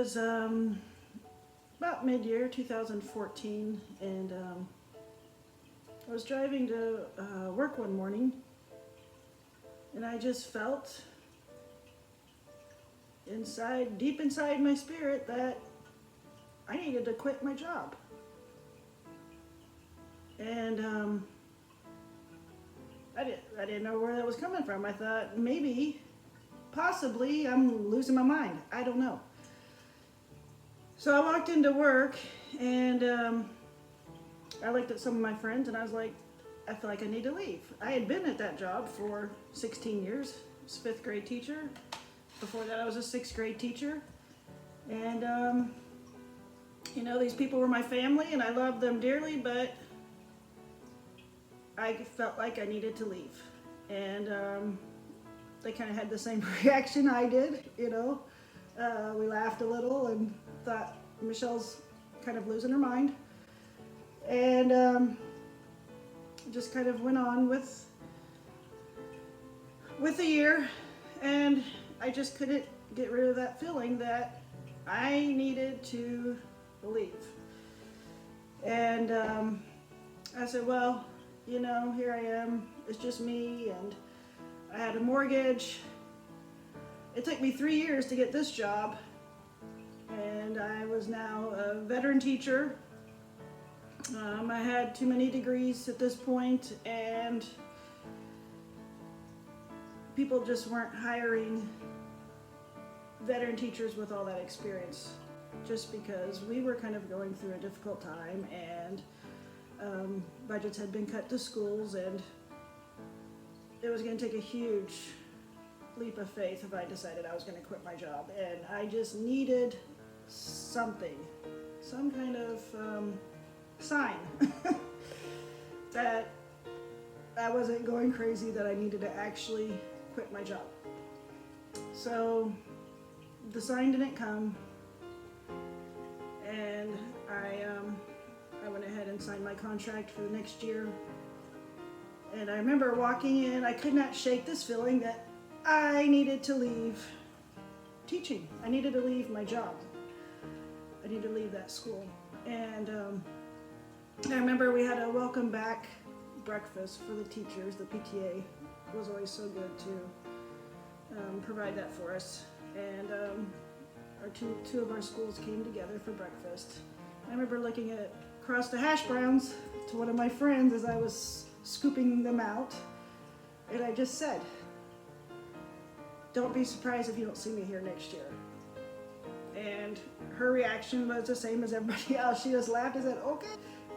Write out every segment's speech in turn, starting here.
was about mid-year 2014, and I was driving to work one morning, and I just felt deep inside my spirit, that I needed to quit my job. And I didn't know where that was coming from. I thought possibly I'm losing my mind. I don't know. So I walked into work, and I looked at some of my friends, and I was like, I feel like I need to leave. I had been at that job for 16 years. I was a 5th grade teacher. Before that, I was a 6th grade teacher. And these people were my family, and I loved them dearly, but I felt like I needed to leave. And they kind of had the same reaction I did, We laughed a little and thought Michelle's kind of losing her mind. And just kind of went on with the year, and I just couldn't get rid of that feeling that I needed to leave. And I said, well, here I am. It's just me, and I had a mortgage. It took me 3 years to get this job, and I was now a veteran teacher. I had too many degrees at this point, and people just weren't hiring veteran teachers with all that experience, just because we were kind of going through a difficult time, and budgets had been cut to schools, and it was going to take a huge leap of faith if I decided I was going to quit my job. And I just needed something, some kind of sign that I wasn't going crazy, that I needed to actually quit my job. So the sign didn't come, and I went ahead and signed my contract for the next year. And I remember walking in, I could not shake this feeling that I needed to leave teaching. I needed to leave my job. I needed to leave that school. And I remember we had a welcome back breakfast for the teachers. The PTA was always so good to provide that for us. And our two of our schools came together for breakfast. I remember looking at across the hash browns to one of my friends as I was scooping them out, and I just said, don't be surprised if you don't see me here next year. And her reaction was the same as everybody else. She just laughed and said, okay.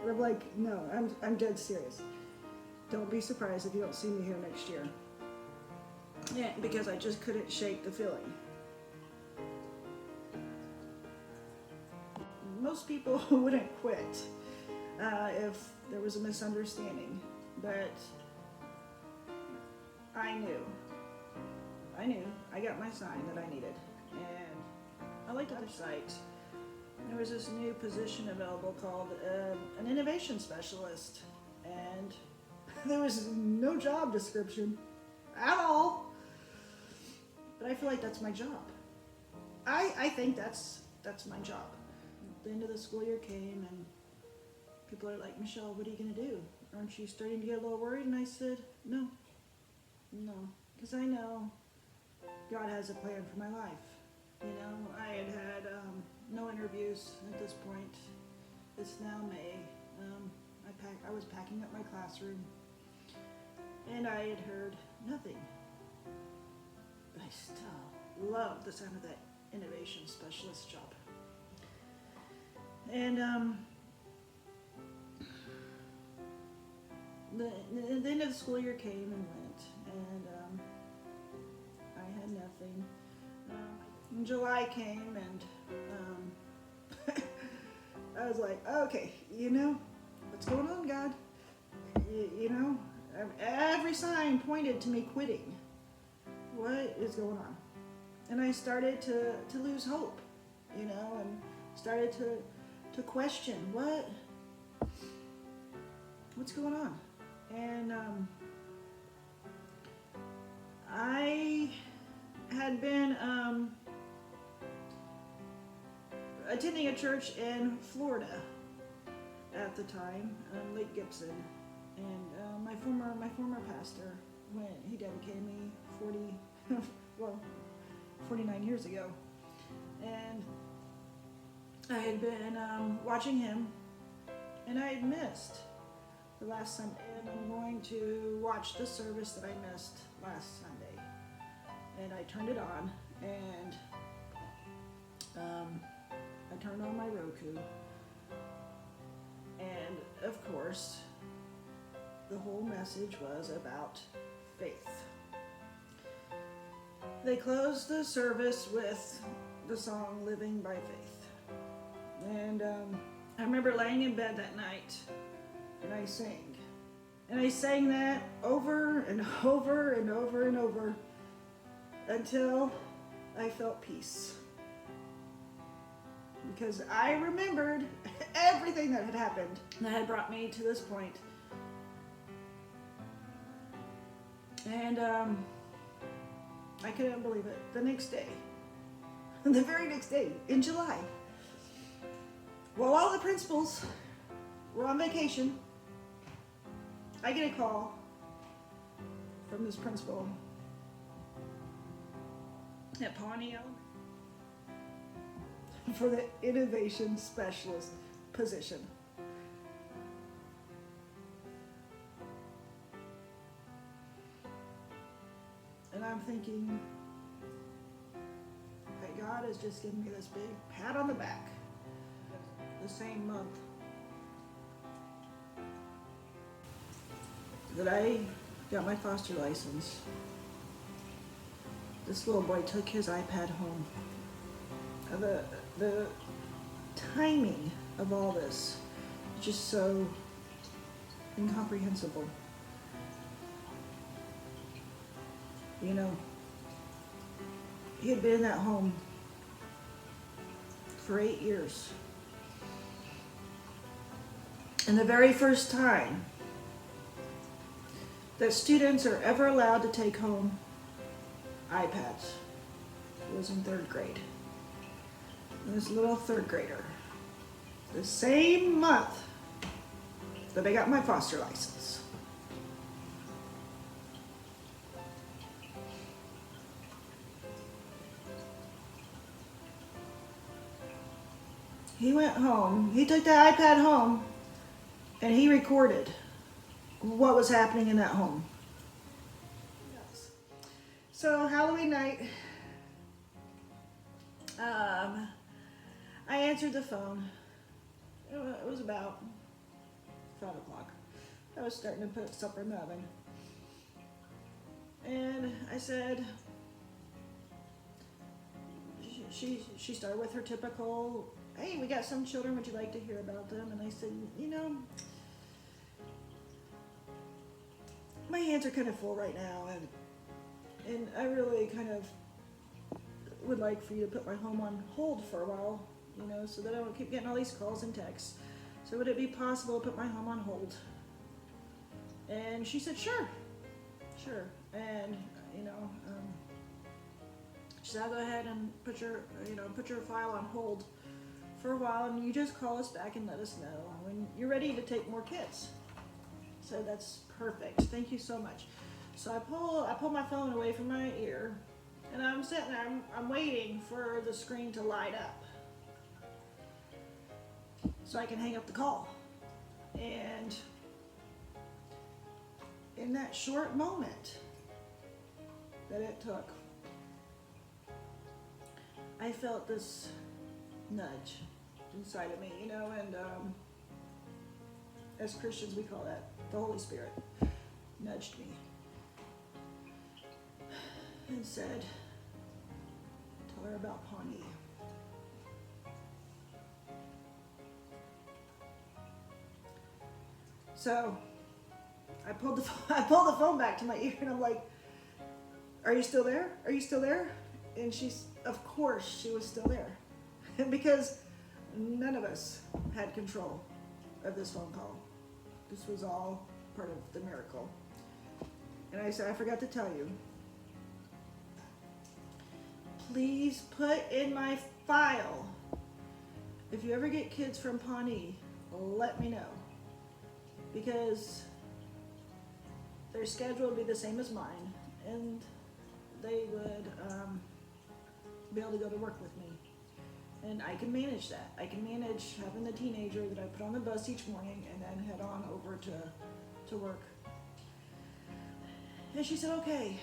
And I'm like, no, I'm dead serious. Don't be surprised if you don't see me here next year. Yeah, because I just couldn't shake the feeling. Most people wouldn't quit if there was a misunderstanding, but I knew. I got my sign that I needed, and I liked the site. There was this new position available called an innovation specialist, and there was no job description at all. But I feel like that's my job. I think that's my job. The end of the school year came, and people are like, Michelle, what are you going to do? Aren't you starting to get a little worried? And I said, no, because I know God has a plan for my life. I had no interviews at this point. It's now May. I was packing up my classroom, and I had heard nothing. But I still loved the sound of that innovation specialist job. And the end of the school year came and went, and I had nothing. And July came, and I was like, okay, what's going on, God? Every sign pointed to me quitting. What is going on? And I started to lose hope, and started to question what's going on. And I had been attending a church in Florida at the time, Lake Gibson, and my former pastor, when he dedicated me 49 years ago, and I had been watching him, and I had missed the last Sunday, and I'm going to watch the service that I missed last Sunday, and I turned it on, and I turned on my Roku, and of course the whole message was about faith. They closed the service with the song Living by Faith, and I remember laying in bed that night, and I sang that over and over and over and over until I felt peace, because I remembered everything that had happened that had brought me to this point. And I couldn't believe it. The next day, the very next day, in July, while all the principals were on vacation, I get a call from this principal at Pawnee for the innovation specialist position. And I'm thinking, okay, God has just given me this big pat on the back. The same month that I got my foster license, this little boy took his iPad home. The timing of all this is just so incomprehensible. You know, he had been in that home for 8 years. And the very first time that students are ever allowed to take home iPads was in 3rd grade. And this little 3rd grader, the same month that I got my foster license. He went home, he took the iPad home, and he recorded what was happening in that home. So Halloween night, I answered the phone. It was about 5 o'clock. I was starting to put supper in the oven. And I said, she started with her typical, hey, we got some children, would you like to hear about them? And I said, you know, my hands are kind of full right now, and I really kind of would like for you to put my home on hold for a while, you know, so that I don't keep getting all these calls and texts. So would it be possible to put my home on hold? And she said, sure. And, you know, she said, I'll go ahead and put your file on hold for a while, and you just call us back and let us know when you're ready to take more kids. So that's perfect. Thank you so much. So I pull my phone away from my ear, and I'm sitting there, I'm waiting for the screen to light up so I can hang up the call. And in that short moment that it took, I felt this nudge inside of me, you know, and as Christians we call that the Holy Spirit nudged me and said, tell her about Pawnee. So I pulled the phone back to my ear, and I'm like, are you still there? Are you still there? And of course she was still there. Because none of us had control of this phone call. This was all part of the miracle. And I said, I forgot to tell you. Please put in my file if you ever get kids from Pawnee, let me know. Because their schedule would be the same as mine, and they would be able to go to work with me. And I can manage that. I can manage having the teenager that I put on the bus each morning and then head on over to work. And she said, okay,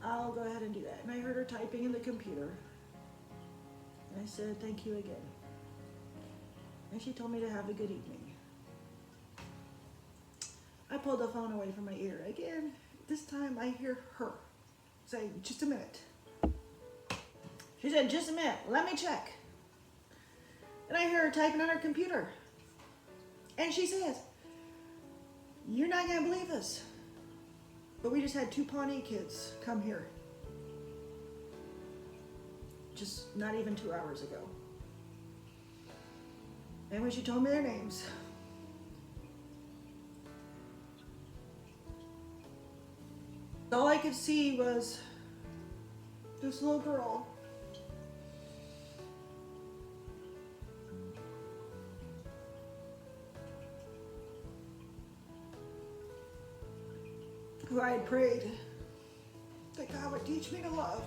I'll go ahead and do that. And I heard her typing in the computer. And I said, thank you again. And she told me to have a good evening. I pulled the phone away from my ear. Again, this time I hear her say, just a minute. She said, just a minute, let me check. And I hear her typing on her computer. And she says, you're not gonna believe this, but we just had 2 Pawnee kids come here. Just not even 2 hours ago. And when she told me their names, all I could see was this little girl who I had prayed that God would teach me to love.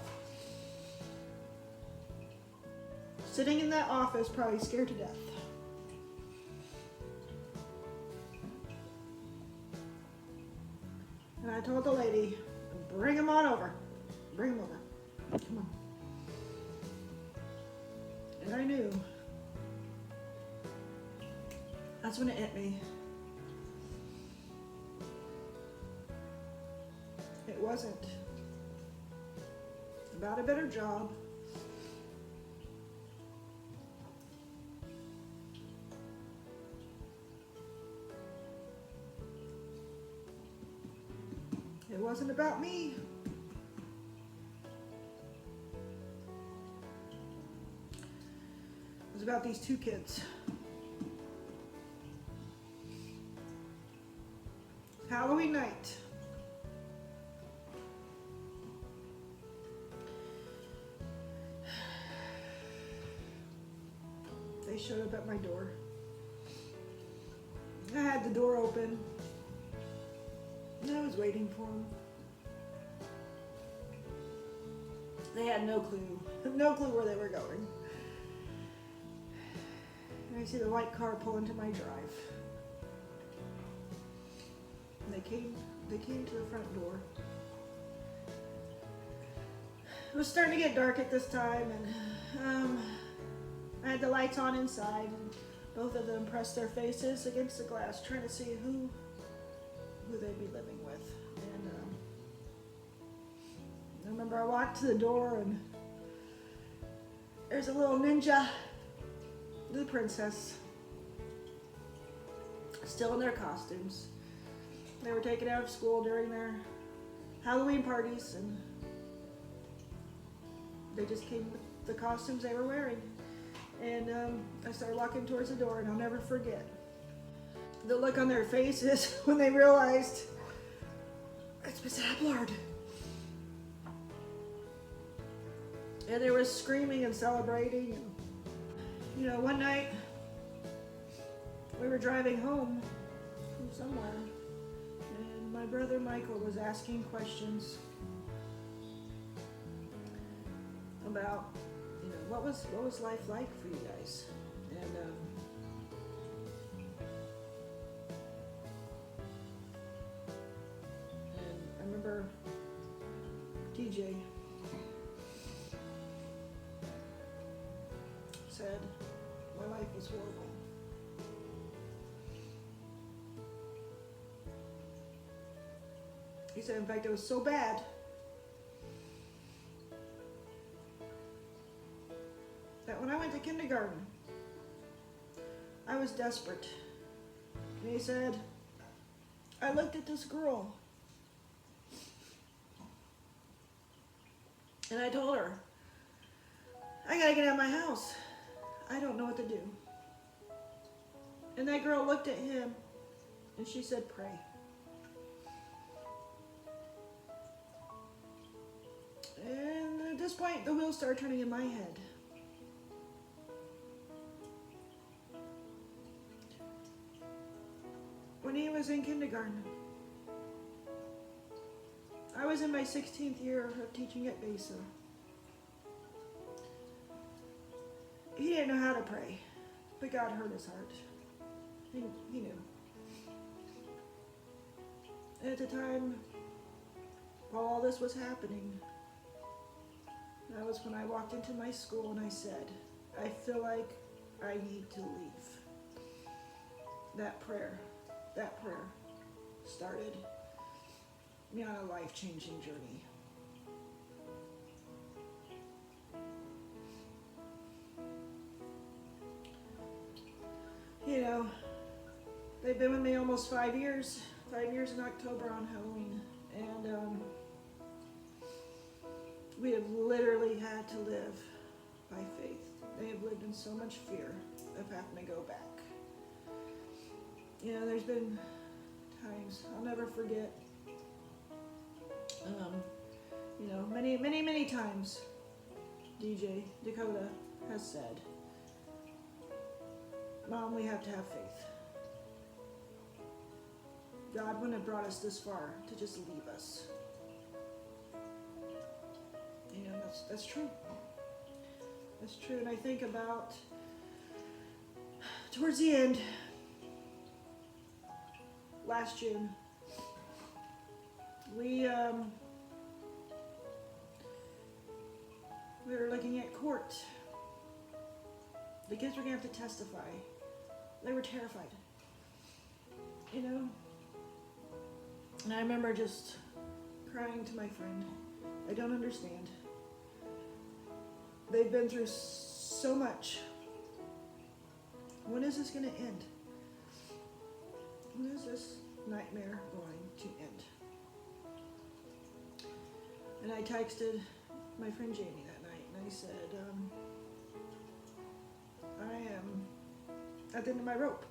Sitting in that office, probably scared to death. And I told the lady, bring him on over. Bring him over. Come on. And I knew. That's when it hit me. It wasn't about a better job. It wasn't about me. It was about these 2 kids. Halloween night. They showed up at my door. I had the door open. And I was waiting for them. They had no clue where they were going. And I see the white car pull into my drive. And they came to the front door. It was starting to get dark at this time, and I had the lights on inside, and both of them pressed their faces against the glass, trying to see who they'd be living with. And I remember I walked to the door, and there's a little ninja, the princess, still in their costumes. They were taken out of school during their Halloween parties, and they just came with the costumes they were wearing. And I started walking towards the door, and I'll never forget the look on their faces when they realized it's Miss Ablard. And they were screaming and celebrating. And, you know, one night we were driving home from somewhere, and my brother Michael was asking questions about, you know, what was life like for you guys. And I remember TJ said, my life was horrible. He said, in fact, it was so bad that when I went to kindergarten, I was desperate. And he said, I looked at this girl and I told her, I gotta get out of my house. I don't know what to do. And that girl looked at him and she said, pray. And at this point, the wheels started turning in my head. when he was in kindergarten. I was in my 16th year of teaching at Besa. He didn't know how to pray, but God heard his heart. He knew. And at the time, while all this was happening, that was when I walked into my school and I said, I feel like I need to leave. That prayer started me on a life-changing journey. You know, they've been with me almost 5 years. 5 years in October on Halloween. And we have literally had to live by faith. They have lived in so much fear of having to go back. You know, there's been times I'll never forget. You know, many times DJ Dakota has said, Mom, we have to have faith. God wouldn't have brought us this far to just leave us. You know, that's true. That's true. And I think about towards the end, last June, we were looking at court. The kids were going to have to testify. They were terrified. You know? And I remember just crying to my friend. I don't understand. They've been through so much. When is this going to end? When is this nightmare going to end? And I texted my friend Jamie that night and I said, I am at the end of my rope.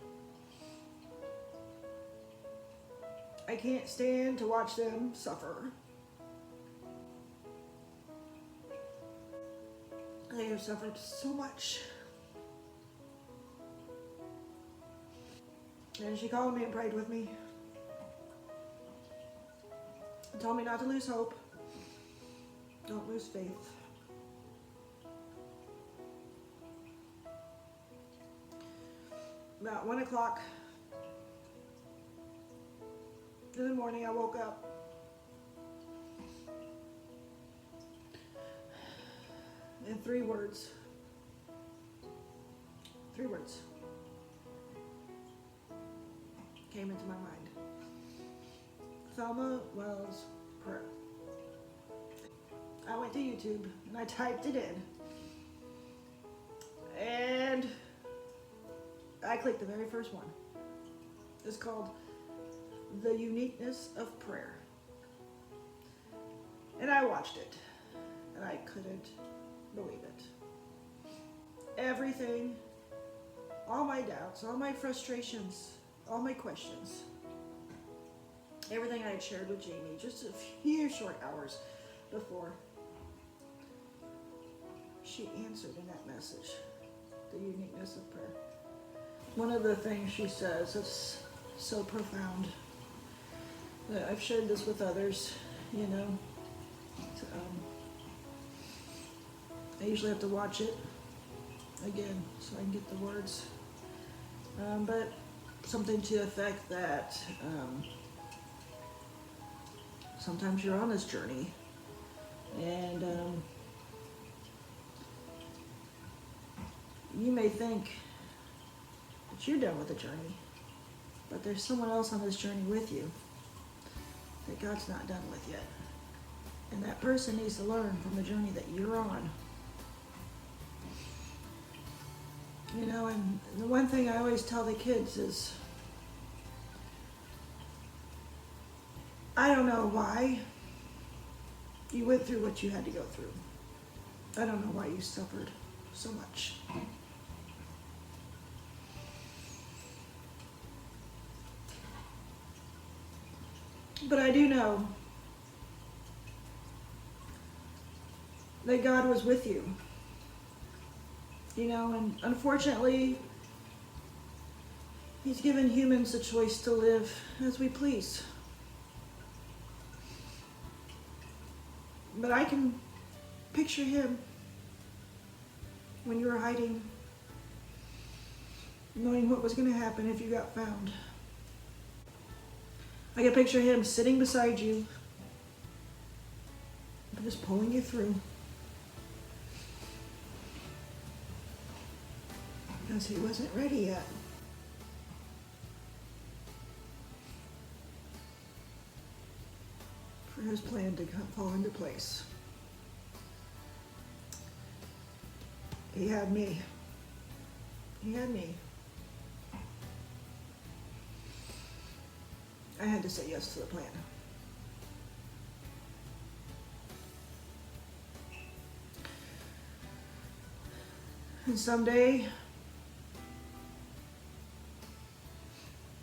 I can't stand to watch them suffer. They have suffered so much. And she called me and prayed with me. And told me not to lose hope. Don't lose faith. About 1 o'clock in the morning, I woke up. And three words came into my mind. Thelma Wells prayer. I went to YouTube and I typed it in. And I clicked the very first one. It's called The Uniqueness of Prayer. And I watched it. And I couldn't believe it. Everything, all my doubts, all my frustrations, all my questions, everything I had shared with Jamie just a few short hours before, she answered in that message, the uniqueness of prayer. One of the things she says is so profound. I've shared this with others, you know. I usually have to watch it again so I can get the words. But something to the effect that sometimes you're on this journey and you may think that you're done with the journey, but there's someone else on this journey with you that God's not done with yet. And that person needs to learn from the journey that you're on. You know, and the one thing I always tell the kids is, I don't know why you went through what you had to go through. I don't know why you suffered so much. But I do know that God was with you. You know, and unfortunately, He's given humans the choice to live as we please. But I can picture him when you were hiding, knowing what was going to happen if you got found. I can picture him sitting beside you, just pulling you through. Because he wasn't ready yet. For his plan to fall into place. He had me. He had me. I had to say yes to the plan. And someday,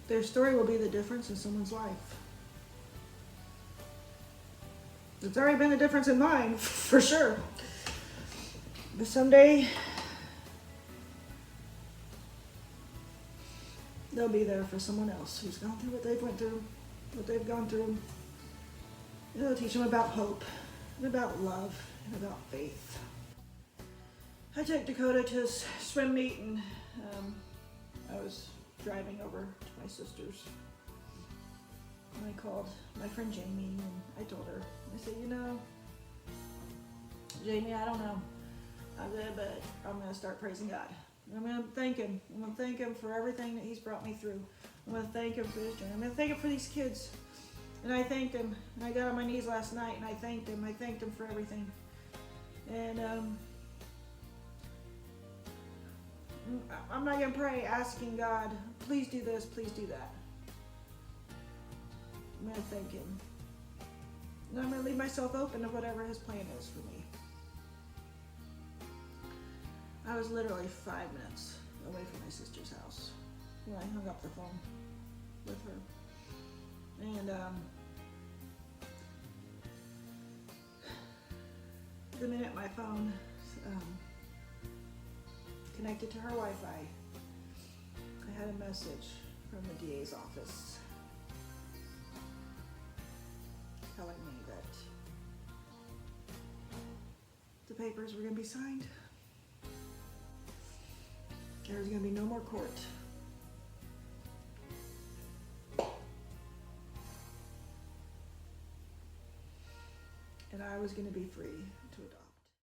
their story will be the difference in someone's life. It's already been a difference in mine, for sure. But someday, they'll be there for someone else who's gone through what they've went through, what they've gone through. It'll teach them about hope, and about love, and about faith. I took Dakota to his swim meet, and I was driving over to my sister's. And I called my friend Jamie, and I told her, I said, you know, Jamie, I don't know. I said, but I'm going to start praising God. I'm going to thank him. I'm going to thank him for everything that he's brought me through. I'm going to thank him for his journey. I'm going to thank him for these kids. And I thanked him. And I got on my knees last night, and I thanked him. I thanked him for everything. And I'm not going to pray asking God, please do this, please do that. I'm going to thank him. And I'm going to leave myself open to whatever his plan is for me. I was literally 5 minutes away from my sister's house when I hung up the phone with her. And the minute my phone connected to her Wi-Fi, I had a message from the DA's office telling me that the papers were going to be signed. There's going to be no more court. And I was going to be free to adopt.